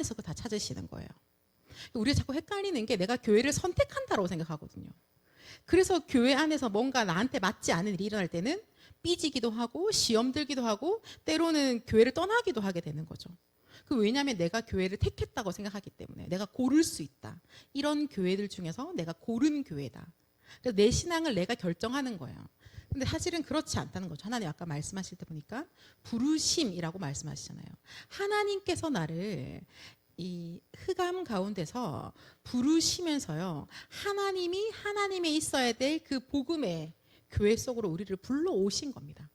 안에서 다 찾으시는 거예요. 우리가 자꾸 헷갈리는 게 내가 교회를 선택한다고 생각하거든요. 그래서 교회 안에서 뭔가 나한테 맞지 않은 일이 일어날 때는 삐지기도 하고 시험 들기도 하고 때로는 교회를 떠나기도 하게 되는 거죠. 왜냐하면 내가 교회를 택했다고 생각하기 때문에 내가 고를 수 있다. 이런 교회들 중에서 내가 고른 교회다. 그래서 내 신앙을 내가 결정하는 거예요. 근데 사실은 그렇지 않다는 거죠. 하나님 아까 말씀하실 때 보니까 부르심이라고 말씀하시잖아요. 하나님께서 나를 이 흑암 가운데서 부르시면서요, 하나님이 하나님에 있어야 될 그 복음의 교회 속으로 우리를 불러오신 겁니다.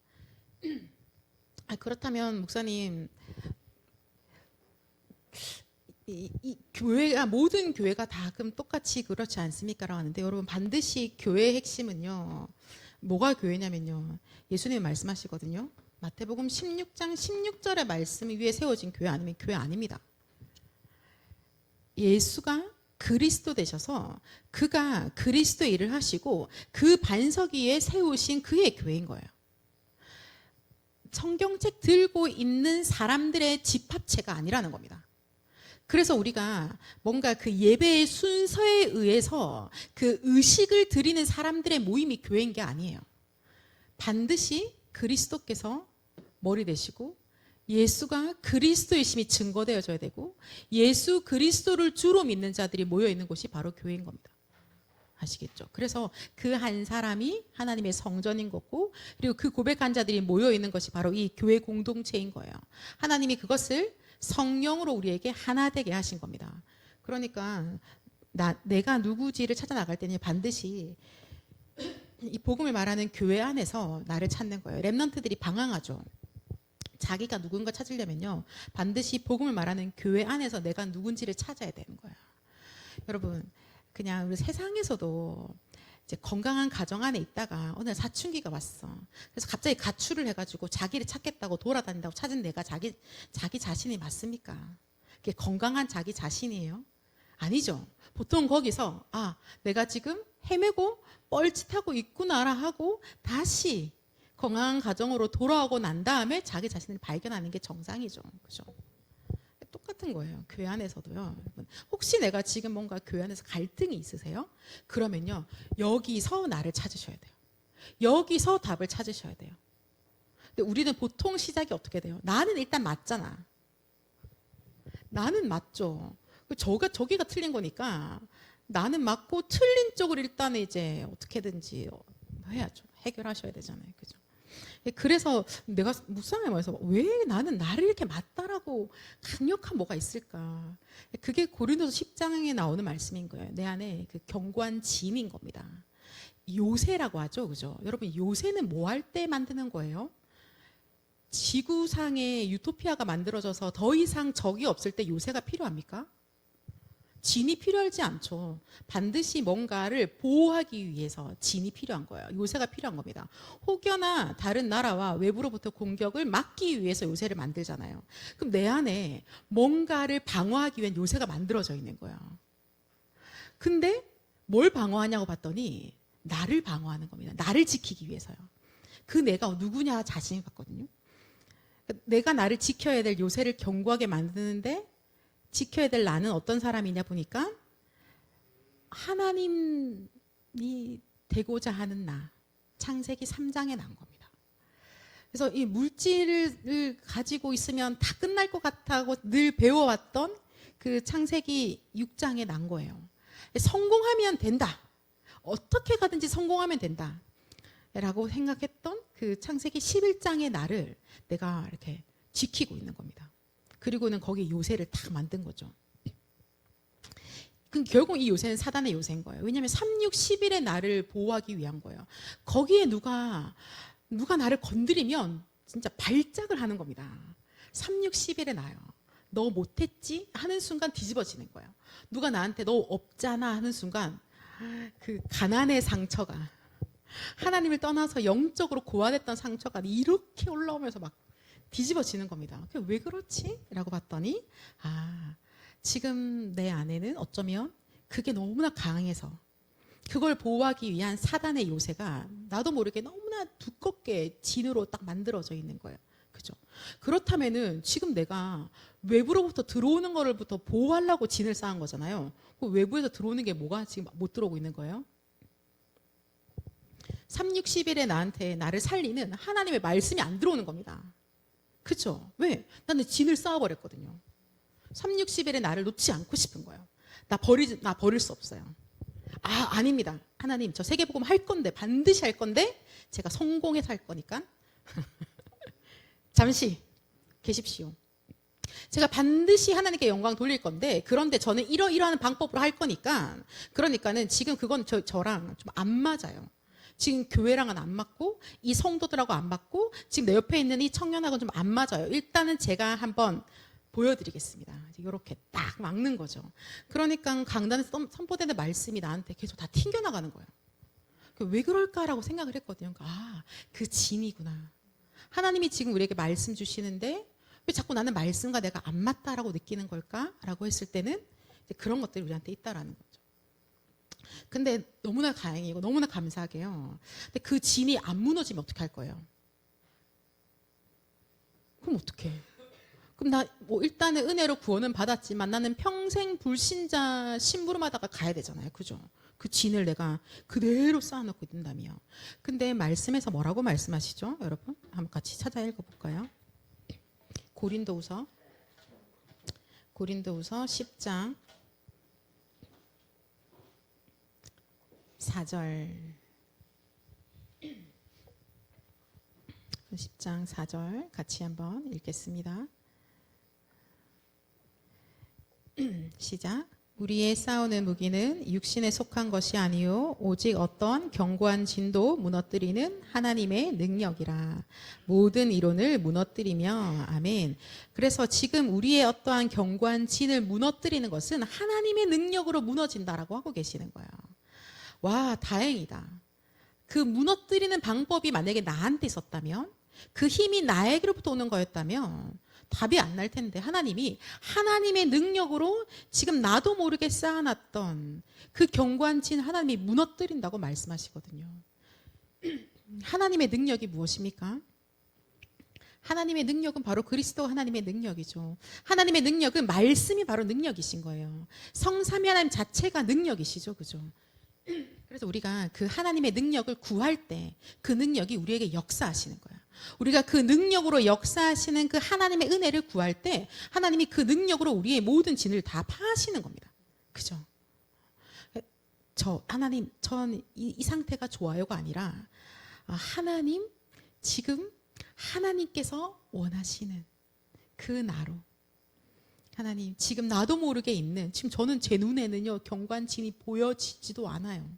그렇다면 목사님, 이 교회가, 모든 교회가 다 그럼 똑같이 그렇지 않습니까? 라고 하는데, 여러분, 반드시 교회의 핵심은요, 뭐가 교회냐면요, 예수님이 말씀하시거든요. 마태복음 16장 16절의 말씀 위에 세워진 교회 아니면 교회 아닙니다. 예수가 그리스도 되셔서 그가 그리스도의 일을 하시고 그 반석 위에 세우신 그의 교회인 거예요. 성경책 들고 있는 사람들의 집합체가 아니라는 겁니다. 그래서 우리가 뭔가 그 예배의 순서에 의해서 그 의식을 드리는 사람들의 모임이 교회인 게 아니에요. 반드시 그리스도께서 머리 되시고 예수가 그리스도이심이 증거되어져야 되고 예수 그리스도를 주로 믿는 자들이 모여있는 곳이 바로 교회인 겁니다. 아시겠죠? 그래서 그 한 사람이 하나님의 성전인 거고, 그리고 그 고백한 자들이 모여있는 것이 바로 이 교회 공동체인 거예요. 하나님이 그것을 성령으로 우리에게 하나 되게 하신 겁니다. 그러니까 내가 누구지를 찾아 나갈 때는 반드시 이 복음을 말하는 교회 안에서 나를 찾는 거예요. 렘넌트들이 방황하죠. 자기가 누군가 찾으려면요, 반드시 복음을 말하는 교회 안에서 내가 누군지를 찾아야 되는 거예요. 여러분, 그냥 우리 세상에서도 이제 건강한 가정 안에 있다가 어느 날 사춘기가 왔어. 그래서 갑자기 가출을 해가지고 자기를 찾겠다고 돌아다닌다고 찾은 내가 자기 자신이 맞습니까? 그게 건강한 자기 자신이에요? 아니죠. 보통 거기서 내가 지금 헤매고 뻘짓하고 있구나라 하고 다시 건강한 가정으로 돌아오고 난 다음에 자기 자신을 발견하는 게 정상이죠. 그죠? 똑같은 거예요. 교회 안에서도요. 혹시 내가 지금 뭔가 교회 안에서 갈등이 있으세요? 그러면요, 여기서 나를 찾으셔야 돼요. 여기서 답을 찾으셔야 돼요. 근데 우리는 보통 시작이 어떻게 돼요? 나는 일단 맞잖아. 나는 맞죠. 저기가 틀린 거니까 나는 맞고 틀린 쪽을 일단 이제 어떻게든지 해야죠. 해결하셔야 되잖아요. 그죠? 그래서 내가 묵상에 모여서 왜 나는 나를 이렇게 맞다라고 강력한 뭐가 있을까? 그게 고린도서 10장에 나오는 말씀인 거예요. 내 안에 그 견고한 짐인 겁니다. 요새라고 하죠. 그죠? 여러분, 요새는 뭐 할 때 만드는 거예요? 지구상에 유토피아가 만들어져서 더 이상 적이 없을 때 요새가 필요합니까? 진이 필요하지 않죠. 반드시 뭔가를 보호하기 위해서 진이 필요한 거예요. 요새가 필요한 겁니다. 혹여나 다른 나라와 외부로부터 공격을 막기 위해서 요새를 만들잖아요. 그럼 내 안에 뭔가를 방어하기 위한 요새가 만들어져 있는 거예요. 근데 뭘 방어하냐고 봤더니 나를 방어하는 겁니다. 나를 지키기 위해서요. 그 내가 누구냐 자신이 봤거든요. 내가 나를 지켜야 될 요새를 견고하게 만드는데 지켜야 될 나는 어떤 사람이냐 보니까 하나님이 되고자 하는 나, 창세기 3장에 나온 겁니다. 그래서 이 물질을 가지고 있으면 다 끝날 것 같다고 늘 배워왔던 그 창세기 6장에 난 거예요. 성공하면 된다. 어떻게 가든지 성공하면 된다. 라고 생각했던 그 창세기 11장의 나를 내가 이렇게 지키고 있는 겁니다. 그리고는 거기에 요새를 다 만든 거죠. 그럼 결국 이 요새는 사단의 요새인 거예요. 왜냐하면 3, 6, 10일의 나를 보호하기 위한 거예요. 거기에 누가 나를 건드리면 진짜 발작을 하는 겁니다. 3, 6, 10일의 나요. 너 못했지? 하는 순간 뒤집어지는 거예요. 누가 나한테 너 없잖아 하는 순간 그 가난의 상처가, 하나님을 떠나서 영적으로 고아됐던 상처가 이렇게 올라오면서 막 뒤집어지는 겁니다. 왜 그렇지? 라고 봤더니 지금 내 안에는 어쩌면 그게 너무나 강해서 그걸 보호하기 위한 사단의 요새가 나도 모르게 너무나 두껍게 진으로 딱 만들어져 있는 거예요. 그죠? 그렇다면은 지금 내가 외부로부터 들어오는 거를부터 보호하려고 진을 쌓은 거잖아요. 그 외부에서 들어오는 게 뭐가 지금 못 들어오고 있는 거예요? 3, 6, 10일에 나한테 나를 살리는 하나님의 말씀이 안 들어오는 겁니다. 그죠? 왜? 나는 진을 쌓아버렸거든요. 3, 6, 10일에 나를 놓지 않고 싶은 거예요. 나 버릴 수 없어요. 아닙니다. 하나님, 저 세계복음 할 건데, 반드시 할 건데, 제가 성공해서 할 거니까. 잠시 계십시오. 제가 반드시 하나님께 영광 돌릴 건데, 그런데 저는 이러이러한 방법으로 할 거니까, 그러니까는 지금 그건 저랑 좀 안 맞아요. 지금 교회랑은 안 맞고, 이 성도들하고 안 맞고, 지금 내 옆에 있는 이 청년하고는 좀 안 맞아요. 일단은 제가 한번 보여드리겠습니다. 이렇게 딱 막는 거죠. 그러니까 강단에서 선포되는 말씀이 나한테 계속 다 튕겨나가는 거예요. 왜 그럴까라고 생각을 했거든요. 그 진이구나. 하나님이 지금 우리에게 말씀 주시는데 왜 자꾸 나는 말씀과 내가 안 맞다라고 느끼는 걸까라고 했을 때는 이제 그런 것들이 우리한테 있다라는 거죠. 근데 너무나 다행이고 너무나 감사하게요. 근데 그 진이 안 무너지면 어떻게 할 거예요? 그럼 어떡해? 그럼 나 일단은 은혜로 구원은 받았지만 나는 평생 불신자 심부름하다가 가야 되잖아요. 그죠? 그 진을 내가 그대로 쌓아놓고 있다며. 근데 말씀에서 뭐라고 말씀하시죠? 여러분 한번 같이 찾아 읽어볼까요? 고린도후서 10장 4절 10장 4절 같이 한번 읽겠습니다. 시작. 우리의 싸우는 무기는 육신에 속한 것이 아니요 오직 어떤 견고한 진도 무너뜨리는 하나님의 능력이라. 모든 이론을 무너뜨리며. 아멘. 그래서 지금 우리의 어떠한 견고한 진을 무너뜨리는 것은 하나님의 능력으로 무너진다라고 하고 계시는 거예요. 와, 다행이다. 그 무너뜨리는 방법이 만약에 나한테 있었다면, 그 힘이 나에게로부터 오는 거였다면 답이 안 날 텐데, 하나님이 하나님의 능력으로 지금 나도 모르게 쌓아놨던 그 견고한 진 하나님이 무너뜨린다고 말씀하시거든요. 하나님의 능력이 무엇입니까? 하나님의 능력은 바로 그리스도 하나님의 능력이죠. 하나님의 능력은 말씀이 바로 능력이신 거예요. 성삼위 하나님 자체가 능력이시죠. 그죠? 그래서 우리가 그 하나님의 능력을 구할 때 그 능력이 우리에게 역사하시는 거야. 우리가 그 능력으로 역사하시는 그 하나님의 은혜를 구할 때 하나님이 그 능력으로 우리의 모든 진을 다 파하시는 겁니다. 그죠? 하나님, 전 이 상태가 좋아요가 아니라 하나님, 지금 하나님께서 원하시는 그 나로, 하나님, 지금 나도 모르게 있는, 지금 저는 제 눈에는요 견고한 진이 보여지지도 않아요.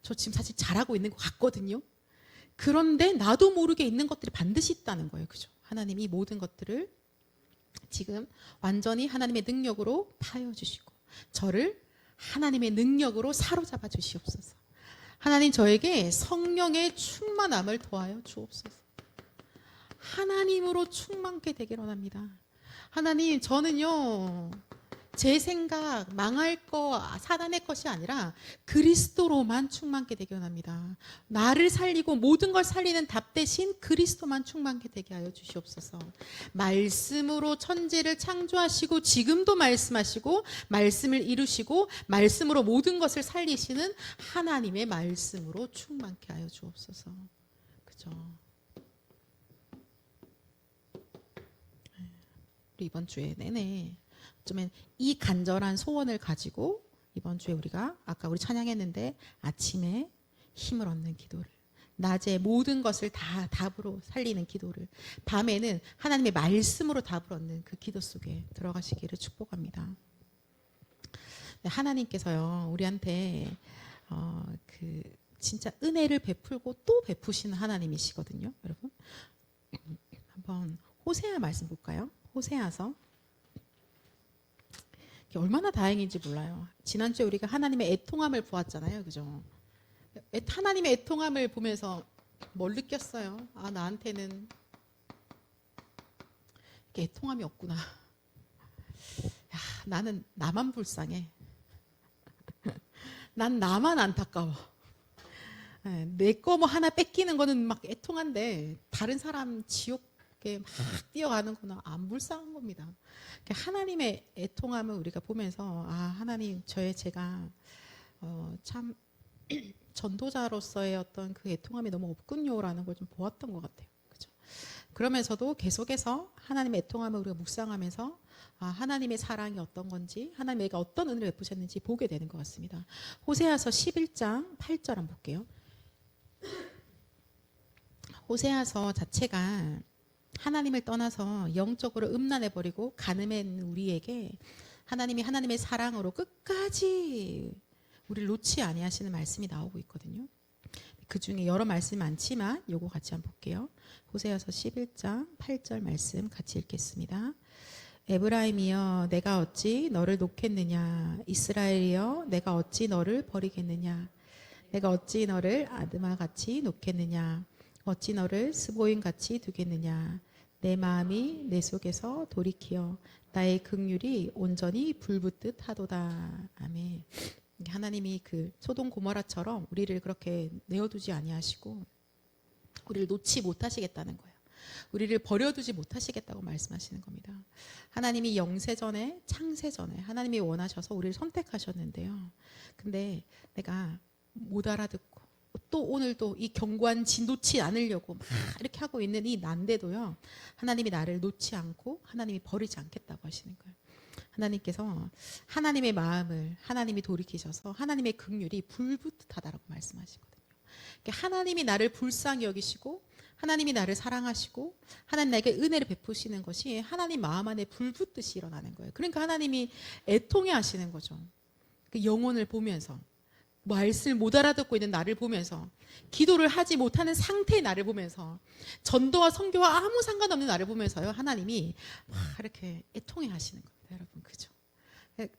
저 지금 사실 잘하고 있는 것 같거든요. 그런데 나도 모르게 있는 것들이 반드시 있다는 거예요. 그죠? 하나님이 모든 것들을 지금 완전히 하나님의 능력으로 파여주시고 저를 하나님의 능력으로 사로잡아 주시옵소서. 하나님, 저에게 성령의 충만함을 더하여 주옵소서. 하나님으로 충만케 되기를 원합니다. 하나님, 저는요 제 생각, 망할 거, 사단의 것이 아니라 그리스도로만 충만케 되기 원합니다. 나를 살리고 모든 걸 살리는 답 대신 그리스도만 충만케 되게 하여 주시옵소서. 말씀으로 천지를 창조하시고 지금도 말씀하시고 말씀을 이루시고 말씀으로 모든 것을 살리시는 하나님의 말씀으로 충만케 하여 주옵소서. 그죠? 우리 이번 주에 내내 좀 이 간절한 소원을 가지고 이번 주에 우리가 아까 우리 찬양했는데 아침에 힘을 얻는 기도를, 낮에 모든 것을 다 답으로 살리는 기도를, 밤에는 하나님의 말씀으로 답을 얻는 그 기도 속에 들어가시기를 축복합니다. 하나님께서요 우리한테 그 진짜 은혜를 베풀고 또 베푸시는 하나님이시거든요. 여러분 한번 호세아 말씀 볼까요? 호세아서. 얼마나 다행인지 몰라요. 지난주에 우리가 하나님의 애통함을 보았잖아요. 그죠? 하나님의 애통함을 보면서 뭘 느꼈어요? 나한테는 이렇게 애통함이 없구나. 나는 나만 불쌍해. 난 나만 안타까워. 내 거 뭐 하나 뺏기는 거는 막 애통한데 다른 사람 지옥 이렇게 막 뛰어가는 거는 안 불쌍한 겁니다. 하나님의 애통함을 우리가 보면서 하나님 제가 참 전도자로서의 어떤 그 애통함이 너무 없군요라는 걸 좀 보았던 것 같아요. 그죠? 그러면서도 계속해서 하나님의 애통함을 우리가 묵상하면서 하나님의 사랑이 어떤 건지, 하나님에게 어떤 은혜를 베푸셨는지 보게 되는 것 같습니다. 호세아서 11장 8절 한번 볼게요. 호세아서 자체가 하나님을 떠나서 영적으로 음란해버리고 가늠한 우리에게 하나님이 하나님의 사랑으로 끝까지 우리를 놓지 아니하시는 말씀이 나오고 있거든요. 그 중에 여러 말씀이 많지만 요거 같이 한번 볼게요. 호세아서 11장 8절 말씀 같이 읽겠습니다. 에브라임이여 내가 어찌 너를 놓겠느냐, 이스라엘이여 내가 어찌 너를 버리겠느냐, 내가 어찌 너를 아드마같이 놓겠느냐, 어찌 너를 스보임같이 두겠느냐, 내 마음이 내 속에서 돌이키어 나의 긍휼이 온전히 불붙듯 하도다. 아멘. 하나님이 그 소돔 고모라처럼 우리를 그렇게 내어두지 아니하시고 우리를 놓지 못하시겠다는 거예요. 우리를 버려두지 못하시겠다고 말씀하시는 겁니다. 하나님이 영세전에 창세전에 하나님이 원하셔서 우리를 선택하셨는데요. 근데 내가 못 알아듣고 또 오늘도 이 견고한 진 놓지 않으려고 막 이렇게 하고 있는 이 난데도요, 하나님이 나를 놓지 않고 하나님이 버리지 않겠다고 하시는 거예요. 하나님께서 하나님의 마음을 하나님이 돌이키셔서 하나님의 긍휼이 불붙듯하다라고 말씀하시거든요. 하나님이 나를 불쌍히 여기시고 하나님이 나를 사랑하시고 하나님 나에게 은혜를 베푸시는 것이 하나님 마음 안에 불붙듯이 일어나는 거예요. 그러니까 하나님이 애통해 하시는 거죠. 그 영혼을 보면서, 말씀을 못 알아듣고 있는 나를 보면서, 기도를 하지 못하는 상태의 나를 보면서, 전도와 선교와 아무 상관없는 나를 보면서요, 하나님이 막 이렇게 애통해 하시는 겁니다. 여러분, 그죠?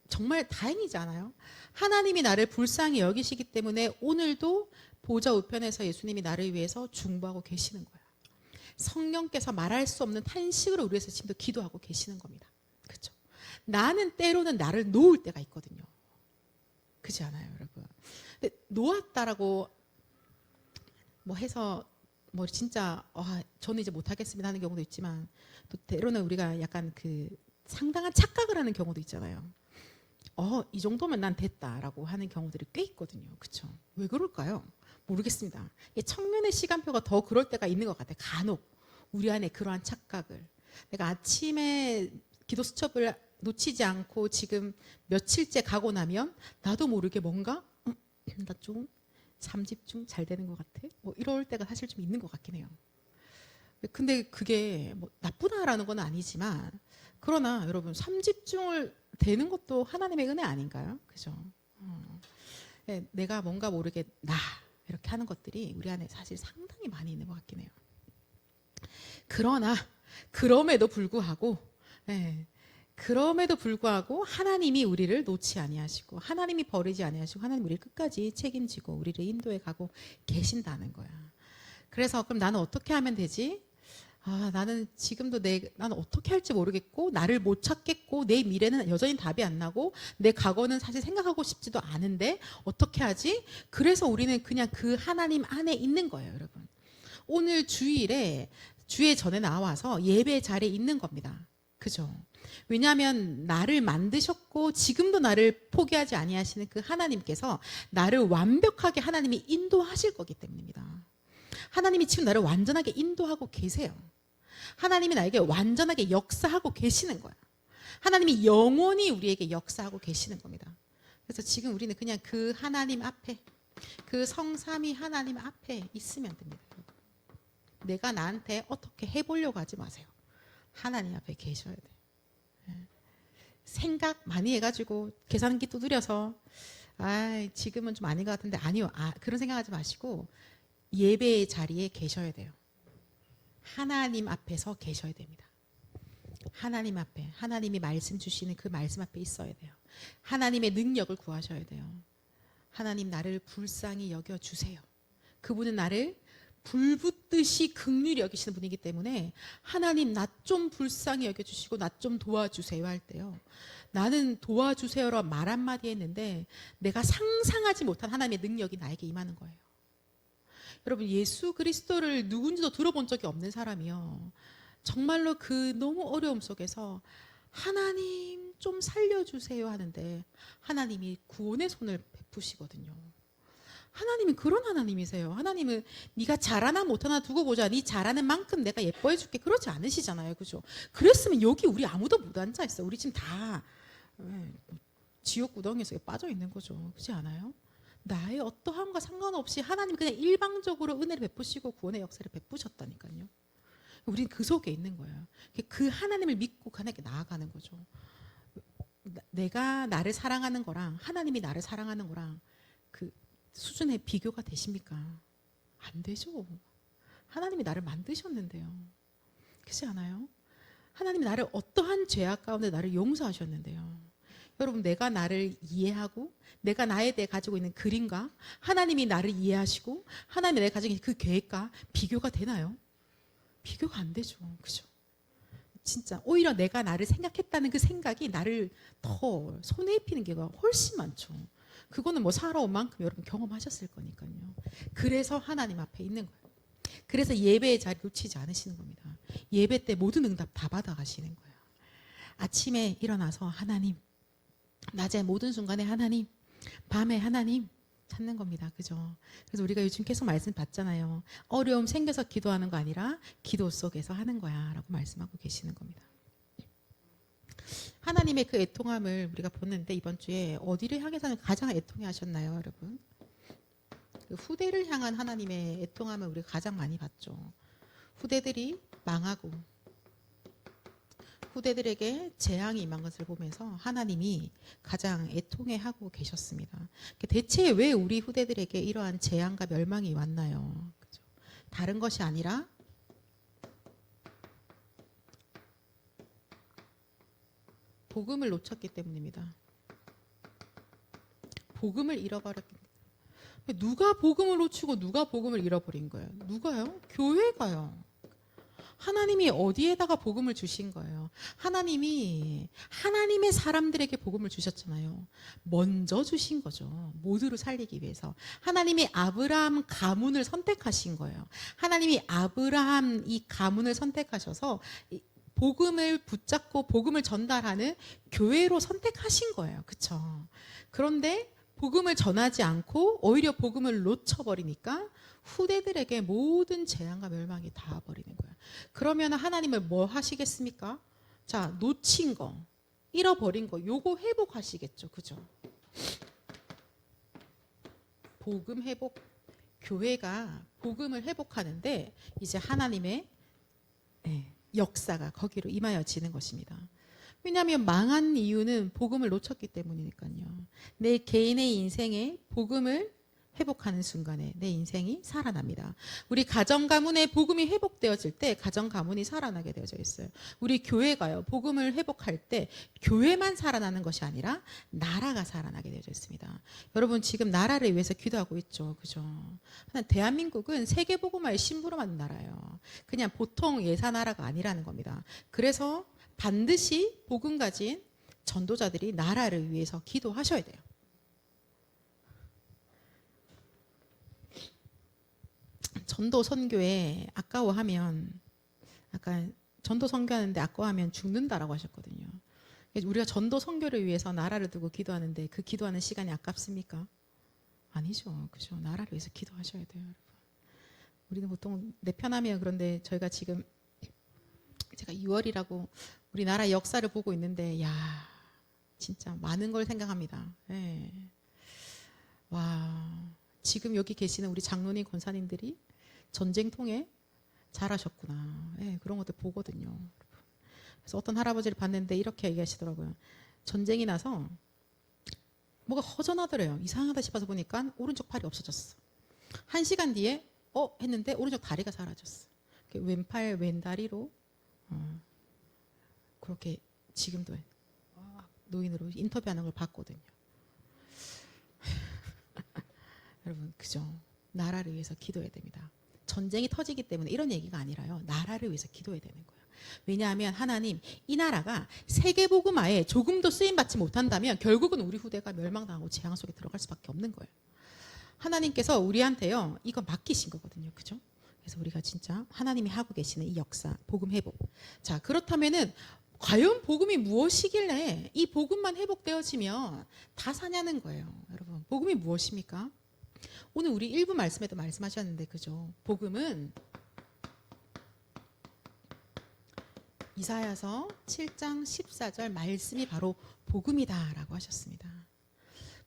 정말 다행이지 않아요? 하나님이 나를 불쌍히 여기시기 때문에 오늘도 보좌 우편에서 예수님이 나를 위해서 중보하고 계시는 거예요. 성령께서 말할 수 없는 탄식으로 우리 위해서 지금도 기도하고 계시는 겁니다. 그죠? 나는 때로는 나를 놓을 때가 있거든요. 그렇지 않아요, 여러분? 근데 놓았다라고 뭐 해서 뭐 진짜 저는 이제 못하겠습니다 하는 경우도 있지만, 또 때로는 우리가 약간 그 상당한 착각을 하는 경우도 있잖아요. 이 정도면 난 됐다라고 하는 경우들이 꽤 있거든요. 그렇죠? 왜 그럴까요? 모르겠습니다. 청년의 시간표가 더 그럴 때가 있는 것 같아요. 간혹 우리 안에 그러한 착각을, 내가 아침에 기도 수첩을 놓치지 않고 지금 며칠째 가고 나면 나도 모르게 뭔가 나 좀 삼집중 잘 되는 것 같아, 뭐 이럴 때가 사실 좀 있는 것 같긴 해요. 근데 그게 뭐 나쁘다라는 건 아니지만, 그러나 여러분, 삼집중을 되는 것도 하나님의 은혜 아닌가요? 그죠? 내가 뭔가 모르게 이렇게 하는 것들이 우리 안에 사실 상당히 많이 있는 것 같긴 해요. 그러나 그럼에도 불구하고 하나님이 우리를 놓지 아니하시고 하나님이 버리지 아니하시고 하나님 우리를 끝까지 책임지고 우리를 인도해 가고 계신다는 거야. 그래서 그럼 나는 어떻게 하면 되지? 나는 지금도 나는 어떻게 할지 모르겠고 나를 못 찾겠고 내 미래는 여전히 답이 안 나고 내 과거는 사실 생각하고 싶지도 않은데 어떻게 하지? 그래서 우리는 그냥 그 하나님 안에 있는 거예요, 여러분. 오늘 주일에 주의 전에 나와서 예배 자리에 있는 겁니다. 그죠? 왜냐하면 나를 만드셨고 지금도 나를 포기하지 아니하시는 그 하나님께서 나를 완벽하게 하나님이 인도하실 거기 때문입니다. 하나님이 지금 나를 완전하게 인도하고 계세요. 하나님이 나에게 완전하게 역사하고 계시는 거야. 하나님이 영원히 우리에게 역사하고 계시는 겁니다. 그래서 지금 우리는 그냥 그 하나님 앞에, 그 성삼위 하나님 앞에 있으면 됩니다. 내가 나한테 어떻게 해보려고 하지 마세요. 하나님 앞에 계셔야 돼요. 생각 많이 해가지고 계산기 두드려서 지금은 좀 아닌 것 같은데 아니요, 그런 생각하지 마시고 예배의 자리에 계셔야 돼요. 하나님 앞에서 계셔야 됩니다. 하나님 앞에, 하나님이 말씀 주시는 그 말씀 앞에 있어야 돼요. 하나님의 능력을 구하셔야 돼요. 하나님 나를 불쌍히 여겨주세요. 그분은 나를 불붙듯이 긍휼히 여기시는 분이기 때문에 하나님 나 좀 불쌍히 여겨주시고 나 좀 도와주세요 할 때요, 나는 도와주세요라 말 한마디 했는데 내가 상상하지 못한 하나님의 능력이 나에게 임하는 거예요. 여러분, 예수 그리스도를 누군지도 들어본 적이 없는 사람이요, 정말로 그 너무 어려움 속에서 하나님 좀 살려주세요 하는데 하나님이 구원의 손을 베푸시거든요. 하나님은 그런 하나님이세요. 하나님은 네가 잘하나 못하나 두고 보자. 네 잘하는 만큼 내가 예뻐해 줄게. 그러지 않으시잖아요. 그죠? 그랬으면 여기 우리 아무도 못 앉아 있어. 우리 지금 다 지옥 구덩이에 빠져 있는 거죠. 그렇지 않아요? 나의 어떠함과 상관없이 하나님 그냥 일방적으로 은혜를 베푸시고 구원의 역사를 베푸셨다니까요. 우리는 그 속에 있는 거예요. 그 하나님을 믿고 하나님께 나아가는 거죠. 내가 나를 사랑하는 거랑 하나님이 나를 사랑하는 거랑 그 수준의 비교가 되십니까? 안 되죠. 하나님이 나를 만드셨는데요. 그렇지 않아요? 하나님이 나를 어떠한 죄악 가운데 나를 용서하셨는데요. 여러분, 내가 나를 이해하고 내가 나에 대해 가지고 있는 그림과 하나님이 나를 이해하시고 하나님이 내가 가지고 있는 그 계획과 비교가 되나요? 비교가 안 되죠. 그죠? 진짜 오히려 내가 나를 생각했다는 그 생각이 나를 더 손에 입히는 게가 훨씬 많죠. 그거는 뭐 살아온 만큼 여러분 경험하셨을 거니까요. 그래서 하나님 앞에 있는 거예요. 그래서 예배의 자리 놓치지 않으시는 겁니다. 예배 때 모든 응답 다 받아가시는 거예요. 아침에 일어나서 하나님, 낮에 모든 순간에 하나님, 밤에 하나님 찾는 겁니다. 그죠? 그래서 우리가 요즘 계속 말씀 받잖아요. 어려움 생겨서 기도하는 거 아니라 기도 속에서 하는 거야 라고 말씀하고 계시는 겁니다. 하나님의 그 애통함을 우리가 보는데 이번 주에 어디를 향해서 가장 애통해 하셨나요, 여러분? 그 후대를 향한 하나님의 애통함을 우리가 가장 많이 봤죠. 후대들이 망하고 후대들에게 재앙이 임한 것을 보면서 하나님이 가장 애통해 하고 계셨습니다. 대체 왜 우리 후대들에게 이러한 재앙과 멸망이 왔나요? 그죠? 다른 것이 아니라 복음을 놓쳤기 때문입니다. 복음을 잃어버렸기 때문에. 누가 복음을 놓치고 누가 복음을 잃어버린 거예요? 누가요? 교회가요. 하나님이 어디에다가 복음을 주신 거예요? 하나님이 하나님의 사람들에게 복음을 주셨잖아요. 먼저 주신 거죠. 모두를 살리기 위해서. 하나님이 아브라함 가문을 선택하신 거예요. 하나님이 아브라함 이 가문을 선택하셔서 복음을 붙잡고 복음을 전달하는 교회로 선택하신 거예요. 그렇죠? 그런데 복음을 전하지 않고 오히려 복음을 놓쳐버리니까 후대들에게 모든 재앙과 멸망이 닿아버리는 거예요. 그러면 하나님은 뭐 하시겠습니까? 자, 놓친 거, 잃어버린 거, 요거 회복하시겠죠. 그죠? 복음 회복, 교회가 복음을 회복하는데 이제 하나님의 역사가 거기로 임하여지는 것입니다. 왜냐하면 망한 이유는 복음을 놓쳤기 때문이니까요. 내 개인의 인생에 복음을 회복하는 순간에 내 인생이 살아납니다. 우리 가정 가문의 복음이 회복되어질 때 가정 가문이 살아나게 되어져 있어요. 우리 교회가요. 복음을 회복할 때 교회만 살아나는 것이 아니라 나라가 살아나게 되어져 있습니다. 여러분 지금 나라를 위해서 기도하고 있죠. 그죠? 대한민국은 세계 복음화의 심부름 하는 나라예요. 그냥 보통 예사 나라가 아니라는 겁니다. 그래서 반드시 복음 가진 전도자들이 나라를 위해서 기도하셔야 돼요. 전도 선교에 아까워하면 약간 전도 선교하는데 아까워하면 죽는다라고 하셨거든요. 우리가 전도 선교를 위해서 나라를 두고 기도하는데 그 기도하는 시간이 아깝습니까? 아니죠. 그죠? 나라를 위해서 기도하셔야 돼요, 여러분. 우리는 보통 내 편하면 그런데 저희가 지금 제가 6월이라고 우리나라 역사를 보고 있는데 야 진짜 많은 걸 생각합니다. 네. 와 지금 여기 계시는 우리 장로님 권사님들이 전쟁통에 잘하셨구나. 네, 그런 것들 보거든요. 그래서 어떤 할아버지를 봤는데 이렇게 얘기하시더라고요. 전쟁이 나서 뭐가 허전하더래요. 이상하다 싶어서 보니까 오른쪽 팔이 없어졌어. 1시간 뒤에 했는데 오른쪽 다리가 사라졌어. 왼팔 왼다리로 그렇게 지금도 노인으로 인터뷰하는 걸 봤거든요. 여러분 그죠? 나라를 위해서 기도해야 됩니다. 전쟁이 터지기 때문에 이런 얘기가 아니라요. 나라를 위해서 기도해야 되는 거예요. 왜냐하면 하나님 이 나라가 세계복음화에 조금도 쓰임받지 못한다면 결국은 우리 후대가 멸망당하고 재앙 속에 들어갈 수밖에 없는 거예요. 하나님께서 우리한테요 이거 맡기신 거거든요. 그죠? 그래서 우리가 진짜 하나님이 하고 계시는 이 역사, 복음 회복. 자, 그렇다면은 과연 복음이 무엇이길래 이 복음만 회복되어지면 다 사냐는 거예요. 여러분, 복음이 무엇입니까? 오늘 우리 일부 말씀에도 말씀하셨는데, 그죠? 복음은 이사야서 7장 14절 말씀이 바로 복음이다라고 하셨습니다.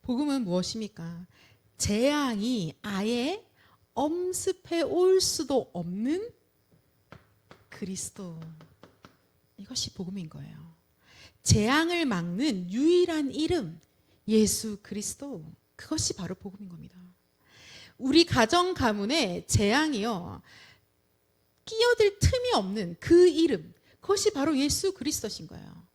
복음은 무엇입니까? 재앙이 아예 엄습해 올 수도 없는 그리스도. 이것이 복음인 거예요. 재앙을 막는 유일한 이름, 예수 그리스도. 그것이 바로 복음인 겁니다. 우리 가정 가문에 재앙이요, 끼어들 틈이 없는 그 이름, 그것이 바로 예수 그리스도신 거예요.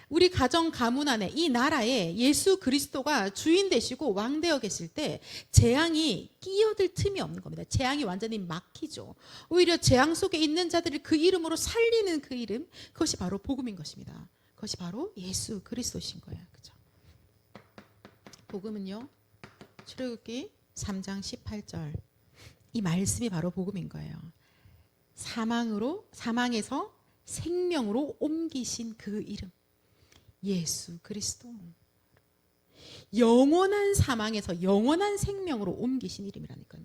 우리 가정 가문 안에, 이 나라에 예수 그리스도가 주인 되시고 왕 되어 계실 때 재앙이 끼어들 틈이 없는 겁니다. 재앙이 완전히 막히죠. 오히려 재앙 속에 있는 자들을 그 이름으로 살리는 그 이름, 그것이 바로 복음인 것입니다. 그것이 바로 예수 그리스도신 거예요. 그죠? 복음은요, 출애굽기 3장 18절, 이 말씀이 바로 복음인 거예요. 사망에서 생명으로 옮기신 그 이름, 예수 그리스도. 영원한 사망에서 영원한 생명으로 옮기신 이름이라니까요.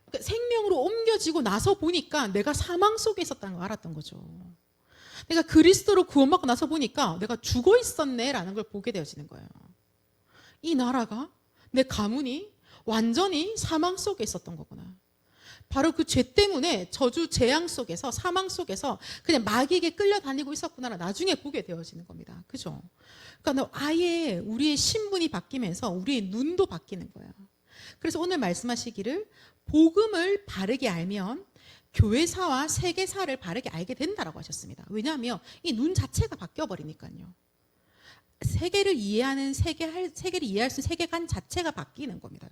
그러니까 생명으로 옮겨지고 나서 보니까 내가 사망 속에 있었다는 걸 알았던 거죠. 내가 그리스도로 구원받고 나서 보니까 내가 죽어 있었네라는 걸 보게 되어지는 거예요. 이 나라가, 내 가문이 완전히 사망 속에 있었던 거구나. 바로 그 죄 때문에 저주 재앙 속에서, 사망 속에서 그냥 마귀에게 끌려다니고 있었구나 나중에 보게 되어지는 겁니다. 그죠? 그러니까 아예 우리의 신분이 바뀌면서 우리의 눈도 바뀌는 거예요. 그래서 오늘 말씀하시기를 복음을 바르게 알면 교회사와 세계사를 바르게 알게 된다라고 하셨습니다. 왜냐하면 이 눈 자체가 바뀌어버리니까요. 세계를 이해하는 세계를 이해할 수 있는 세계관 자체가 바뀌는 겁니다.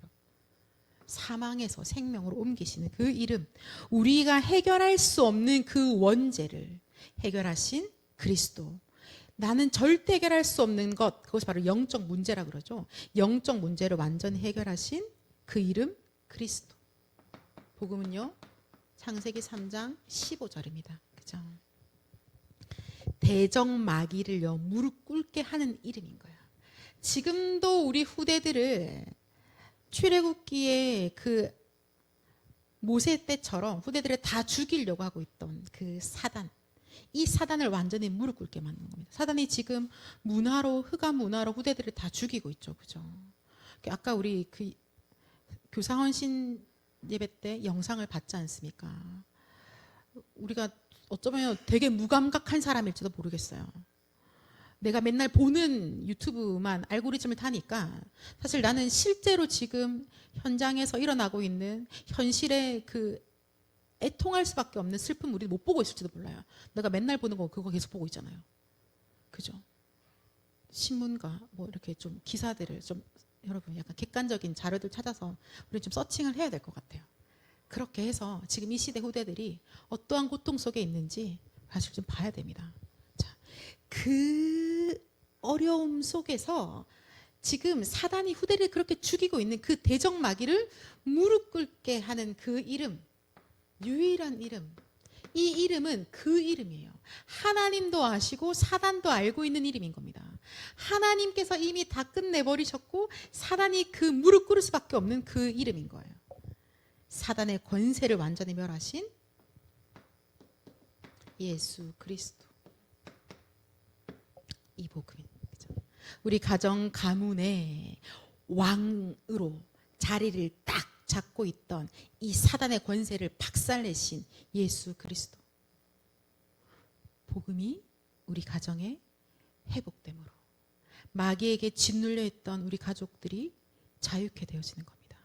사망에서 생명으로 옮기시는 그 이름, 우리가 해결할 수 없는 그 원죄를 해결하신 그리스도. 나는 절대 해결할 수 없는 것, 그것이 바로 영적 문제라 그러죠. 영적 문제를 완전히 해결하신 그 이름 그리스도. 복음은요, 창세기 3장 15절입니다. 그죠? 대적마귀를요 무릎 꿇게 하는 이름인 거예요. 지금도 우리 후대들을 출애굽기에 그 모세 때처럼 후대들을 다 죽이려고 하고 있던 그 사단, 이 사단을 완전히 무릎 꿇게 만든 겁니다. 사단이 지금 흑암 문화로 후대들을 다 죽이고 있죠. 그죠? 아까 우리 그 교사헌신 예배 때 영상을 봤지 않습니까? 우리가 어쩌면 되게 무감각한 사람일지도 모르겠어요. 내가 맨날 보는 유튜브만 알고리즘을 타니까 사실 나는 실제로 지금 현장에서 일어나고 있는 현실의 그 애통할 수밖에 없는 슬픔 우리 못 보고 있을지도 몰라요. 내가 맨날 보는 거 그거 계속 보고 있잖아요. 그죠? 신문과 뭐 이렇게 좀 기사들을 좀 여러분 약간 객관적인 자료들 찾아서 우리 좀 서칭을 해야 될 것 같아요. 그렇게 해서 지금 이 시대 후대들이 어떠한 고통 속에 있는지 사실 좀 봐야 됩니다. 자, 그 어려움 속에서 지금 사단이 후대를 그렇게 죽이고 있는 그 대적 마귀를 무릎 꿇게 하는 그 이름, 유일한 이름. 이 이름은 그 이름이에요. 하나님도 아시고 사단도 알고 있는 이름인 겁니다. 하나님께서 이미 다 끝내버리셨고 사단이 그 무릎 꿇을 수밖에 없는 그 이름인 거예요. 사단의 권세를 완전히 멸하신 예수 그리스도. 이 복음인 거죠. 우리 가정 가문의 왕으로 자리를 딱 잡고 있던 이 사단의 권세를 박살내신 예수 그리스도. 복음이 우리 가정에 회복됨으로 마귀에게 짓눌려 있던 우리 가족들이 자유케 되어지는 겁니다.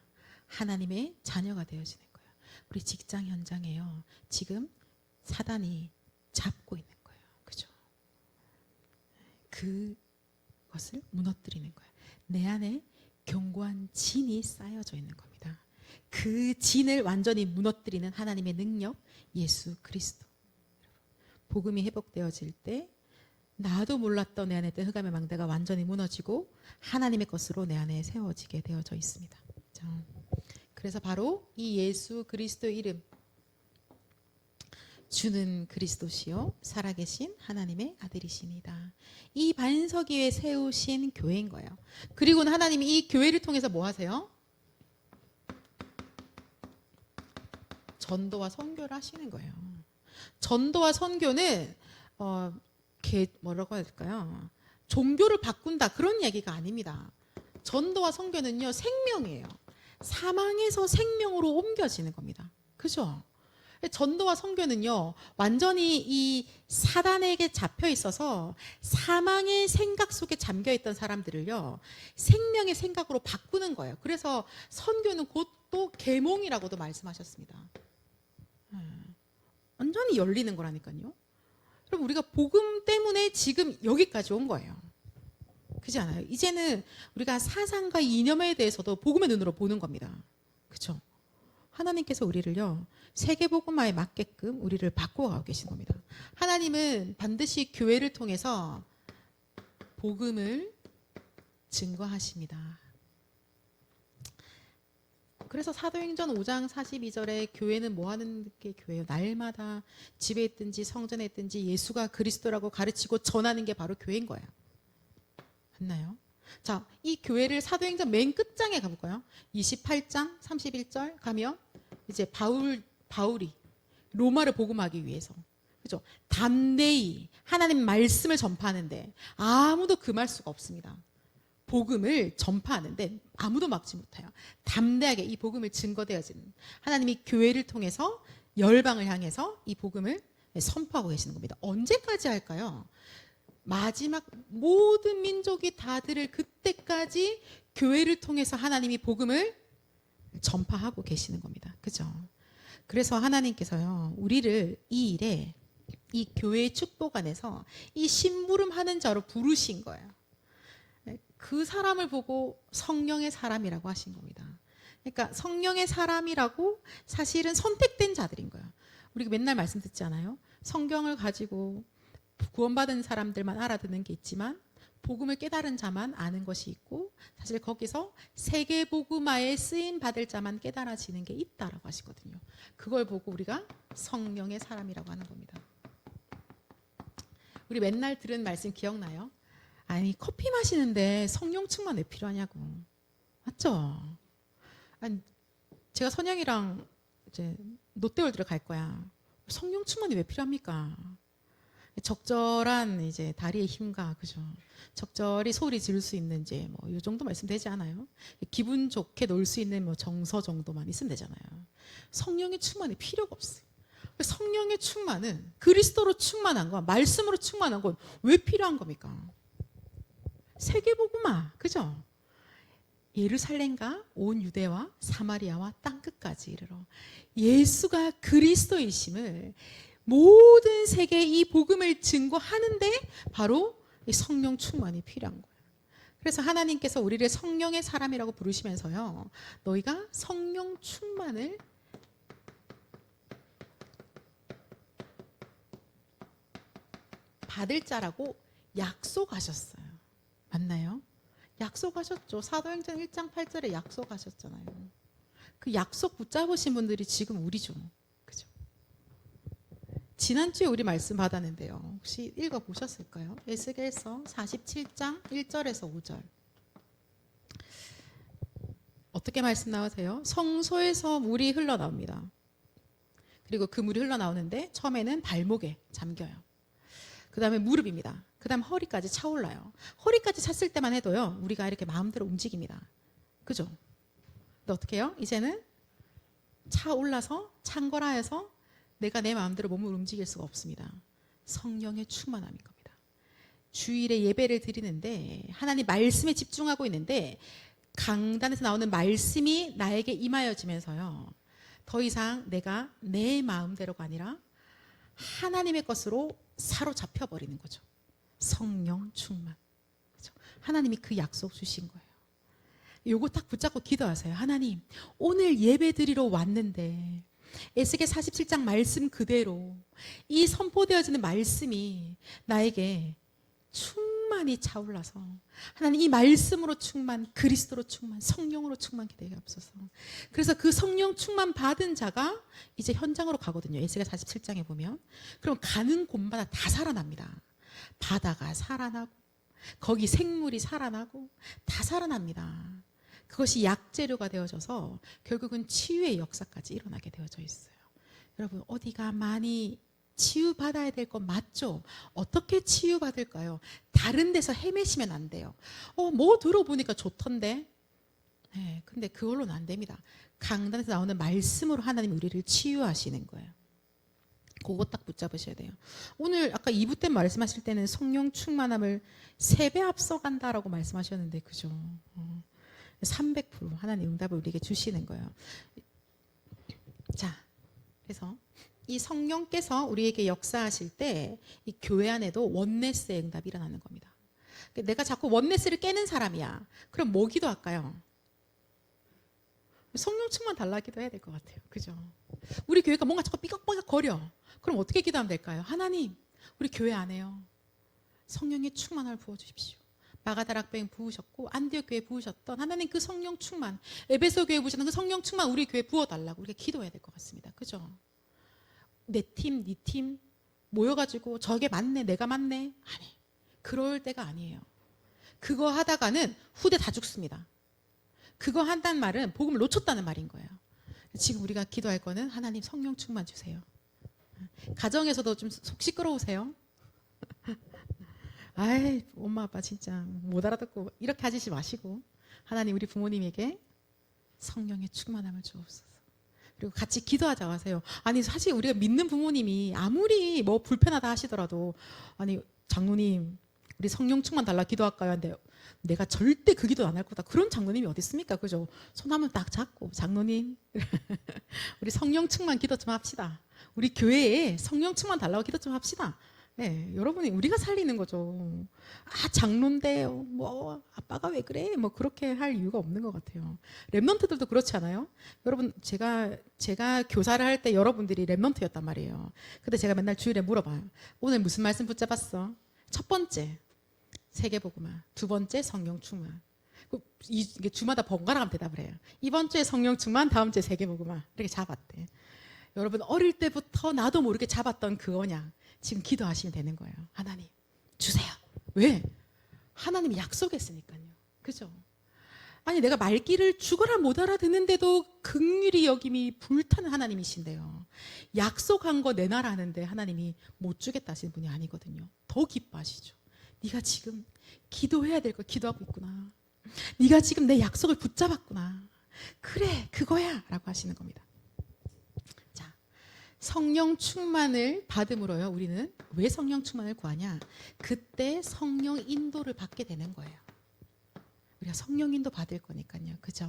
하나님의 자녀가 되어지는 거예요. 우리 직장 현장에요, 지금 사단이 잡고 있는 거예요. 그죠? 그것을 무너뜨리는 거예요. 내 안에 견고한 진이 쌓여져 있는 겁니다. 그 진을 완전히 무너뜨리는 하나님의 능력, 예수 그리스도. 복음이 회복되어질 때 나도 몰랐던 내 안에 있던 흑암의 망대가 완전히 무너지고 하나님의 것으로 내 안에 세워지게 되어져 있습니다. 자, 그래서 바로 이 예수 그리스도 이름, 주는 그리스도시요 살아계신 하나님의 아들이십니다. 이 반석 위에 세우신 교회인 거예요. 그리고는 하나님이 이 교회를 통해서 뭐 하세요? 전도와 선교를 하시는 거예요. 전도와 선교는 뭐라고 해야 될까요? 종교를 바꾼다 그런 얘기가 아닙니다. 전도와 선교는요 생명이에요. 사망에서 생명으로 옮겨지는 겁니다. 그죠? 전도와 선교는요 완전히 이 사단에게 잡혀 있어서 사망의 생각 속에 잠겨 있던 사람들을요 생명의 생각으로 바꾸는 거예요. 그래서 선교는 곧 또 계몽이라고도 말씀하셨습니다. 완전히 열리는 거라니까요. 그럼 우리가 복음 때문에 지금 여기까지 온 거예요. 그렇지 않아요? 이제는 우리가 사상과 이념에 대해서도 복음의 눈으로 보는 겁니다. 그렇죠? 하나님께서 우리를요 세계복음화에 맞게끔 우리를 바꿔가고 계신 겁니다. 하나님은 반드시 교회를 통해서 복음을 증거하십니다. 그래서 사도행전 5장 42절에 교회는 뭐 하는 게 교회예요? 날마다 집에 있든지 성전에 있든지 예수가 그리스도라고 가르치고 전하는 게 바로 교회인 거예요. 맞나요? 자, 이 교회를 사도행전 맨 끝장에 가볼까요? 28장 31절 가면 이제 바울이 로마를 복음하기 위해서 그죠? 담대히 하나님 말씀을 전파하는데 아무도 금할 수가 없습니다. 복음을 전파하는데 아무도 막지 못해요. 담대하게 이 복음을 증거되어지는 하나님이 교회를 통해서 열방을 향해서 이 복음을 선포하고 계시는 겁니다. 언제까지 할까요? 마지막 모든 민족이 다 들을 그때까지 교회를 통해서 하나님이 복음을 전파하고 계시는 겁니다. 그죠? 그래서 하나님께서요 우리를 이 일에 이 교회의 축복 안에서 이 심부름하는 자로 부르신 거예요. 그 사람을 보고 성령의 사람이라고 하신 겁니다. 그러니까 성령의 사람이라고 사실은 선택된 자들인 거예요. 우리가 맨날 말씀 듣지 않아요? 성경을 가지고 구원받은 사람들만 알아듣는 게 있지만 복음을 깨달은 자만 아는 것이 있고 사실 거기서 세계복음화에 쓰임 받을 자만 깨달아지는 게 있다라고 하시거든요. 그걸 보고 우리가 성령의 사람이라고 하는 겁니다. 우리 맨날 들은 말씀 기억나요? 아니 커피 마시는데 성령 충만 왜 필요하냐고. 맞죠? 아니 제가 선영이랑 이제 롯데월드를 갈 거야. 성령 충만이 왜 필요합니까? 적절한 이제 다리의 힘과 그죠? 적절히 소리 지를 수 있는 이제 뭐 이 정도 말씀 되지 않아요? 기분 좋게 놀 수 있는 뭐 정서 정도만 있으면 되잖아요. 성령의 충만이 필요가 없어요. 성령의 충만은 그리스도로 충만한 건 말씀으로 충만한 건 왜 필요한 겁니까? 세계복음화, 그죠? 예루살렘과 온 유대와 사마리아와 땅끝까지 이르러 예수가 그리스도이심을 모든 세계에 이 복음을 증거하는데 바로 이 성령 충만이 필요한 거예요. 그래서 하나님께서 우리를 성령의 사람이라고 부르시면서요 너희가 성령 충만을 받을 자라고 약속하셨어요. 맞나요? 약속하셨죠. 사도행전 1장 8절에 약속하셨잖아요. 그 약속 붙잡으신 분들이 지금 우리죠. 그죠? 지난주에 우리 말씀 받았는데요. 혹시 읽어보셨을까요? 에스겔서 47장 1절에서 5절. 어떻게 말씀 나오세요? 성소에서 물이 흘러나옵니다. 그리고 그 물이 흘러나오는데 처음에는 발목에 잠겨요. 그 다음에 무릎입니다. 그 다음 허리까지 차올라요. 허리까지 찼을 때만 해도요 우리가 이렇게 마음대로 움직입니다. 그죠? 근데 어떻게 해요? 이제는 차올라서 찬 거라 해서 내가 내 마음대로 몸을 움직일 수가 없습니다. 성령의 충만함인 겁니다. 주일에 예배를 드리는데 하나님 말씀에 집중하고 있는데 강단에서 나오는 말씀이 나에게 임하여지면서요 더 이상 내가 내 마음대로가 아니라 하나님의 것으로 사로잡혀 버리는 거죠. 성령 충만. 그렇죠? 하나님이 그 약속 주신 거예요. 요거 딱 붙잡고 기도하세요. 하나님, 오늘 예배 드리러 왔는데 에스겔 47장 말씀 그대로 이 선포되어지는 말씀이 나에게 충만히 차올라서 하나님 이 말씀으로 충만, 그리스도로 충만, 성령으로 충만케 되게 없어서. 그래서 그 성령 충만 받은 자가 이제 현장으로 가거든요. 에스겔 47장에 보면. 그럼 가는 곳마다 다 살아납니다. 바다가 살아나고 거기 생물이 살아나고 다 살아납니다. 그것이 약재료가 되어져서 결국은 치유의 역사까지 일어나게 되어져 있어요. 여러분 어디가 많이 치유받아야 될 건 맞죠? 어떻게 치유받을까요? 다른 데서 헤매시면 안 돼요. 뭐 들어보니까 좋던데. 네, 근데 그걸로는 안 됩니다. 강단에서 나오는 말씀으로 하나님 우리를 치유하시는 거예요. 그거 딱 붙잡으셔야 돼요. 오늘 아까 2부 때 말씀하실 때는 성령 충만함을 3배 앞서간다라고 말씀하셨는데 그죠? 300% 하나님 응답을 우리에게 주시는 거예요. 자, 그래서 이 성령께서 우리에게 역사하실 때 이 교회 안에도 원네스의 응답이 일어나는 겁니다. 내가 자꾸 원네스를 깨는 사람이야. 그럼 뭐 기도할까요? 성령 충만 달라 기도해야 될 것 같아요. 그죠? 우리 교회가 뭔가 자꾸 삐걱삐걱 거려. 그럼 어떻게 기도하면 될까요? 하나님, 우리 교회 안에요. 성령의 충만을 부어주십시오. 마가다락 교회 부으셨고 안디옥 교회 부으셨던 하나님 그 성령 충만, 에베소 교회 부으셨던 그 성령 충만 우리 교회 부어달라고 우리가 기도해야 될 것 같습니다. 그죠? 내 팀, 네 팀 모여가지고 저게 맞네, 내가 맞네. 아니, 그럴 때가 아니에요. 그거 하다가는 후대 다 죽습니다. 그거 한다는 말은 복음을 놓쳤다는 말인 거예요. 지금 우리가 기도할 거는 하나님 성령 충만 주세요. 가정에서도 좀 속 시끄러우세요? 아이, 엄마 아빠 진짜 못 알아듣고 이렇게 하시지 마시고 하나님 우리 부모님에게 성령의 충만함을 주옵소서. 그리고 같이 기도하자고 하세요. 아니 사실 우리가 믿는 부모님이 아무리 뭐 불편하다 하시더라도 아니 장로님 우리 성령 충만 달라 기도할까요? 근데 내가 절대 그 기도 안 할 거다. 그런 장로님이 어디 있습니까? 그죠? 손 한번 딱 잡고 장로님 우리 성령 충만 기도 좀 합시다. 우리 교회에 성령 충만 달라고 기도 좀 합시다. 네, 여러분이 우리가 살리는 거죠. 아 장로인데 뭐 아빠가 왜 그래? 뭐 그렇게 할 이유가 없는 것 같아요. 랩런트들도 그렇지 않아요? 여러분 제가 교사를 할 때 여러분들이 랩런트였단 말이에요. 근데 제가 맨날 주일에 물어봐요. 오늘 무슨 말씀 붙잡았어? 첫 번째 세계복음화, 두 번째 성령 충만. 이게 주마다 번갈아 가면 대답을 해요. 이번 주에 성령 충만, 다음 주에 세계복음화 이렇게 잡았대. 여러분 어릴 때부터 나도 모르게 잡았던 그거냐. 지금 기도하시면 되는 거예요. 하나님 주세요. 왜? 하나님이 약속했으니까요. 그죠? 아니 내가 말귀를 죽어라 못 알아듣는데도 긍휼히 여김이 불타는 하나님이신데요. 약속한 거 내놔라 하는데 하나님이 못 주겠다 하시는 분이 아니거든요. 더 기뻐하시죠. 네가 지금 기도해야 될 거 기도하고 있구나. 네가 지금 내 약속을 붙잡았구나. 그래 그거야 라고 하시는 겁니다. 성령 충만을 받음으로요. 우리는 왜 성령 충만을 구하냐? 그때 성령 인도를 받게 되는 거예요. 우리가 성령 인도 받을 거니까요. 그죠?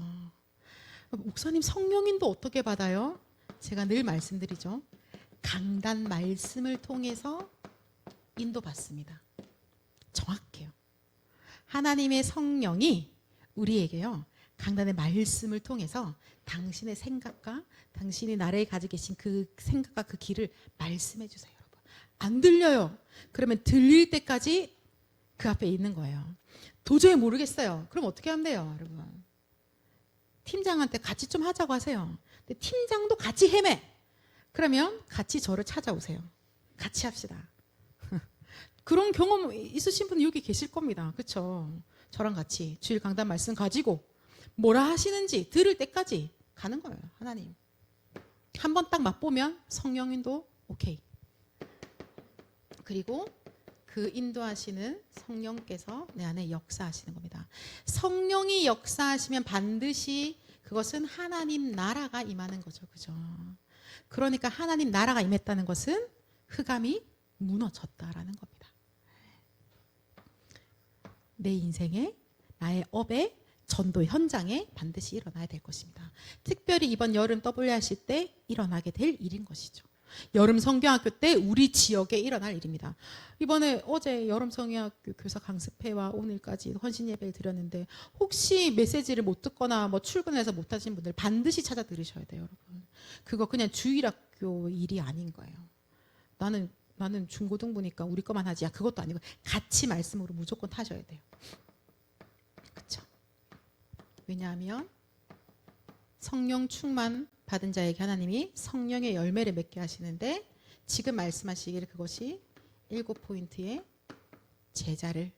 목사님 성령 인도 어떻게 받아요? 제가 늘 말씀드리죠. 강단 말씀을 통해서 인도 받습니다. 정확해요. 하나님의 성령이 우리에게요. 강단의 말씀을 통해서 당신의 생각과 당신이 나라에 가지고 계신 그 생각과 그 길을 말씀해 주세요. 여러분. 안 들려요. 그러면 들릴 때까지 그 앞에 있는 거예요. 도저히 모르겠어요. 그럼 어떻게 하면 돼요, 여러분? 팀장한테 같이 좀 하자고 하세요. 근데 팀장도 같이 헤매. 그러면 같이 저를 찾아오세요. 같이 합시다. 그런 경험 있으신 분 여기 계실 겁니다. 그렇죠? 저랑 같이 주일 강단 말씀 가지고 뭐라 하시는지 들을 때까지 가는 거예요. 하나님. 한번 딱 맛보면 성령인도 오케이. 그리고 그 인도하시는 성령께서 내 안에 역사하시는 겁니다. 성령이 역사하시면 반드시 그것은 하나님 나라가 임하는 거죠. 그죠? 그러니까 하나님 나라가 임했다는 것은 흑암이 무너졌다라는 겁니다. 내 인생에 나의 업에 전도 현장에 반드시 일어나야 될 것입니다. 특별히 이번 여름 WRC 때 일어나게 될 일인 것이죠. 여름 성경학교 때 우리 지역에 일어날 일입니다. 이번에 어제 여름 성경학교 교사 강습회와 오늘까지 헌신 예배를 드렸는데 혹시 메시지를 못 듣거나 뭐 출근해서 못 하신 분들 반드시 찾아 들으셔야 돼요, 여러분. 그거 그냥 주일학교 일이 아닌 거예요. 나는 나는 중고등부니까 우리 거만 하지. 야, 그것도 아니고 같이 말씀으로 무조건 타셔야 돼요. 그렇죠? 왜냐하면 성령 충만 받은 자에게 하나님이 성령의 열매를 맺게 하시는데 지금 말씀하시기를 그것이 7포인트의 제자를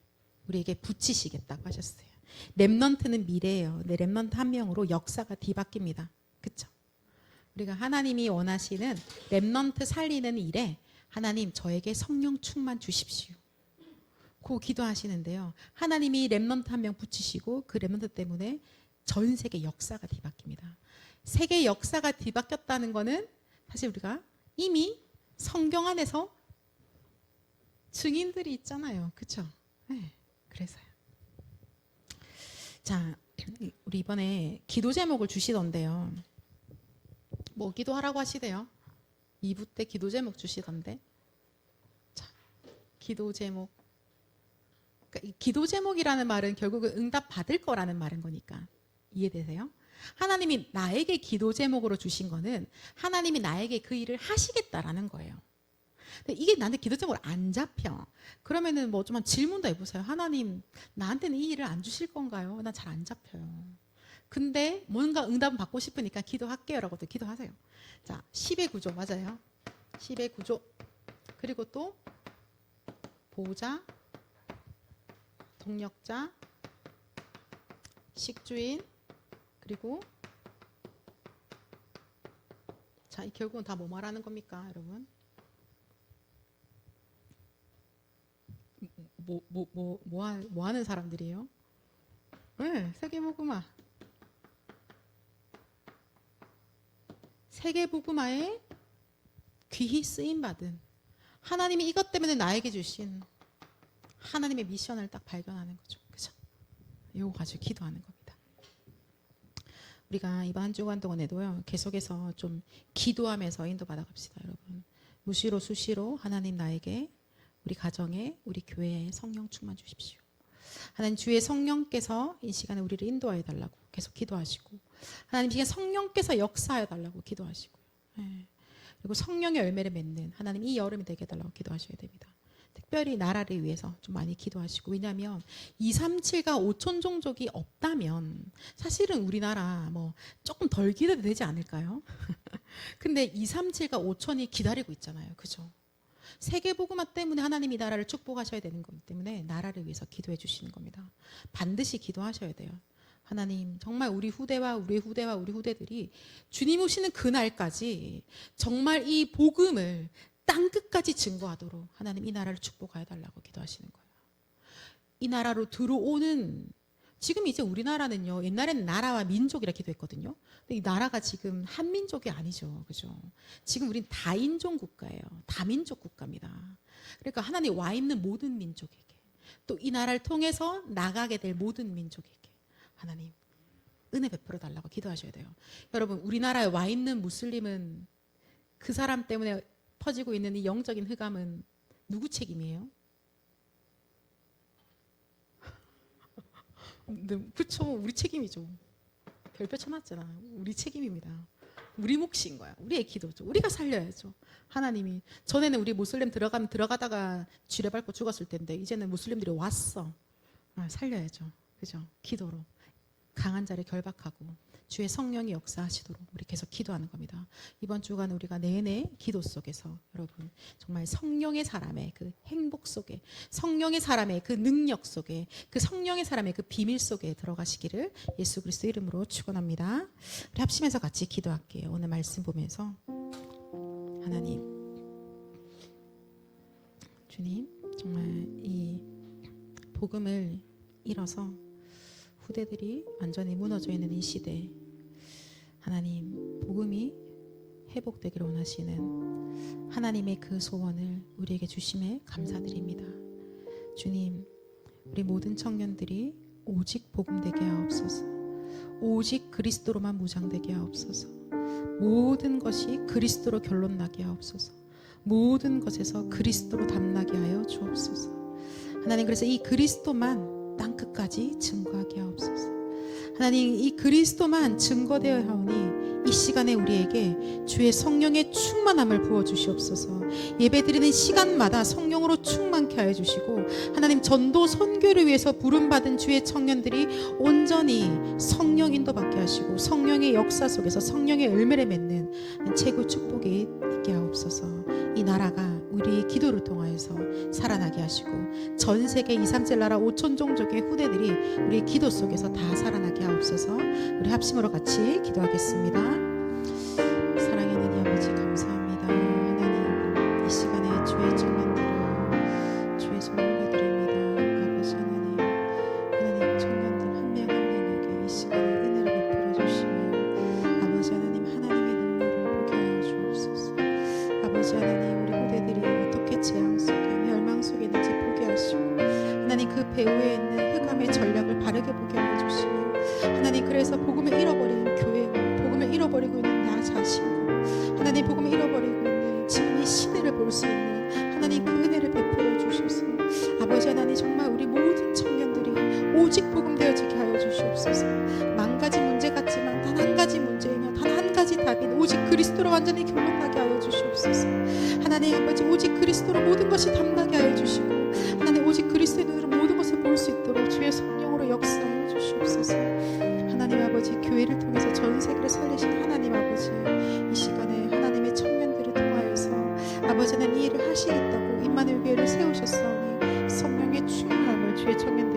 우리에게 붙이시겠다고 하셨어요. 렘넌트는 미래예요. 네, 렘넌트 한 명으로 역사가 뒤바뀝니다. 그렇죠? 우리가 하나님이 원하시는 렘넌트 살리는 일에 하나님 저에게 성령 충만 주십시오. 그 기도하시는데요. 하나님이 렘넌트 한 명 붙이시고 그 렘넌트 때문에 전 세계 역사가 뒤바뀝니다. 세계 역사가 뒤바뀌었다는 것은 사실 우리가 이미 성경 안에서 증인들이 있잖아요. 그렇죠? 네, 그래서요. 자, 우리 이번에 기도 제목을 주시던데요. 뭐 기도하라고 하시대요? 2부 때 기도 제목 주시던데. 자, 기도 제목. 그러니까 이 기도 제목이라는 말은 결국은 응답 받을 거라는 말인 거니까 이해되세요? 하나님이 나에게 기도 제목으로 주신 거는 하나님이 나에게 그 일을 하시겠다라는 거예요. 근데 이게 나한테 기도 제목으로 안 잡혀. 그러면은 뭐 좀 질문도 해보세요. 하나님 나한테는 이 일을 안 주실 건가요? 난 잘 안 잡혀요. 근데 뭔가 응답을 받고 싶으니까 기도할게요 라고도 기도하세요. 자, 10의 구조 맞아요. 10의 구조. 그리고 또 보호자, 동력자, 식주인, 그리고 자, 이 결국은 다 뭐 말하는 겁니까, 여러분? 뭐 하는 사람들이에요? 네, 세계복음화. 세계복음화에 귀히 쓰임받은 하나님이 이것 때문에 나에게 주신 하나님의 미션을 딱 발견하는 거죠. 그죠? 이거 가지고 기도하는 겁니다. 우리가 이번 한 주간 동안에도요, 계속해서 좀 기도하면서 인도받아 갑시다, 여러분. 무시로 수시로 하나님 나에게 우리 가정에 우리 교회에 성령 충만 주십시오. 하나님 주의 성령께서 이 시간에 우리를 인도하여 달라고 계속 기도하시고 하나님 지금 성령께서 역사하여 달라고 기도하시고요. 네. 그리고 성령의 열매를 맺는 하나님 이 여름이 되게 해달라고 기도하셔야 됩니다. 특별히 나라를 위해서 좀 많이 기도하시고 왜냐하면 237과 5천 종족이 없다면 사실은 우리나라 뭐 조금 덜 기도도 되지 않을까요? 근데 237과 5천이 기다리고 있잖아요. 그죠? 세계복음화 때문에 하나님이 나라를 축복하셔야 되는 거기 때문에 나라를 위해서 기도해 주시는 겁니다. 반드시 기도하셔야 돼요. 하나님 정말 우리 후대와 우리 후대와 우리 후대들이 주님 오시는 그날까지 정말 이 복음을 땅끝까지 증거하도록 하나님 이 나라를 축복하여 달라고 기도하시는 거예요. 이 나라로 들어오는 지금 이제 우리나라는요, 옛날에는 나라와 민족이라 기도했거든요. 근데 이 나라가 지금 한민족이 아니죠. 그죠? 지금 우린 다인종 국가예요. 다민족 국가입니다. 그러니까 하나님 와 있는 모든 민족에게 또 이 나라를 통해서 나가게 될 모든 민족에게 하나님 은혜 베풀어 달라고 기도하셔야 돼요. 여러분, 우리나라에 와 있는 무슬림은 그 사람 때문에 퍼지고 있는 이 영적인 흑암은 누구 책임이에요? 그렇죠. 우리 책임이죠. 별표 쳐놨잖아. 우리 책임입니다. 우리 몫인 거야. 우리의 기도죠. 우리가 살려야죠. 하나님이 전에는 우리 무슬림 들어가다가 쥐레밟고 죽었을 텐데 이제는 무슬림들이 왔어. 살려야죠. 그죠? 기도로 강한 자를 결박하고 주의 성령이 역사하시도록 우리 계속 기도하는 겁니다. 이번 주간 우리가 내내 기도 속에서 여러분 정말 성령의 사람의 그 행복 속에 성령의 사람의 그 능력 속에 그 성령의 사람의 그 비밀 속에 들어가시기를 예수 그리스도 이름으로 축원합니다. 우리 합심해서 같이 기도할게요. 오늘 말씀 보면서 하나님 주님 정말 이 복음을 잃어서 후대들이 완전히 무너져 있는 이 시대 하나님 복음이 회복되기를 원하시는 하나님의 그 소원을 우리에게 주심에 감사드립니다. 주님 우리 모든 청년들이 오직 복음되게 하옵소서. 오직 그리스도로만 무장되게 하옵소서. 모든 것이 그리스도로 결론나게 하옵소서. 모든 것에서 그리스도로 담나게 하여 주옵소서. 하나님 그래서 이 그리스도만 땅끝까지 증거하게 하옵소서. 하나님 이 그리스도만 증거되어야 하오니 이 시간에 우리에게 주의 성령의 충만함을 부어주시옵소서. 예배드리는 시간마다 성령으로 충만케 하여 주시고, 하나님 전도 선교를 위해서 부름받은 주의 청년들이 온전히 성령 인도받게 하시고 성령의 역사 속에서 성령의 열매를 맺는 최고 축복이 있게 하옵소서. 이 나라가 우리의 기도를 통하여서 살아나게 하시고 전 세계 2, 3세 나라 5천 종족의 후대들이 우리의 기도 속에서 다 살아나게 하옵소서. 우리 합심으로 같이 기도하겠습니다. 사랑의 하나님 아버지 감사합니다. 하나님 이 시간에 주의 청년들을 주의 손에 올려드립니다. 아버지 하나님 청년들 한 명 한 명에게 이 시간에 은혜를 베풀어 주시며 아버지 하나님 하나님의 눈물을 보게 하여 주옵소서. 아버지 하나님 우리 후대들이 어떻게 재앙 속에 멸망 속에 있는지 보게 하시고 하나님 그 배후에 있는 흑암의 전략을 바르게 보게 하여 주시며 하나님 그래서 복음을 잃어버린 교회와 복음을 잃어버리고 있는 나 자신과 하나님 복음을 잃어버리고 있는 지금 이 시대를 볼 수 있는 하나님 그 은혜를 베풀어 주셔서 아버지 하나님 정말 우리 모든 청년들이 오직 복음 되어지게 하여 주시옵소서. 만 가지 문제 같지만 단 한 가지 문제이며 단 한 가지 답인 오직 그리스도로 완전히 결론나게 하여 주시옵소서. 하나님 아버지 오직 그리스도로 모든 것이 담나게 하여 주시고 하나님 오직 그리스도의 눈으로 모든 것을 볼 수 있도록 주의 성령으로 역사하여 주시옵소서. 하나님 아버지 교회를 통해서 전 세계를 살리신 하나님 아버지 이 시간에 하나님의 청년들을 통하여서 아버지는 이 일을 하시겠다고 임마누엘 교회를 세우셨사오니 성령의 충만함을 주의 청년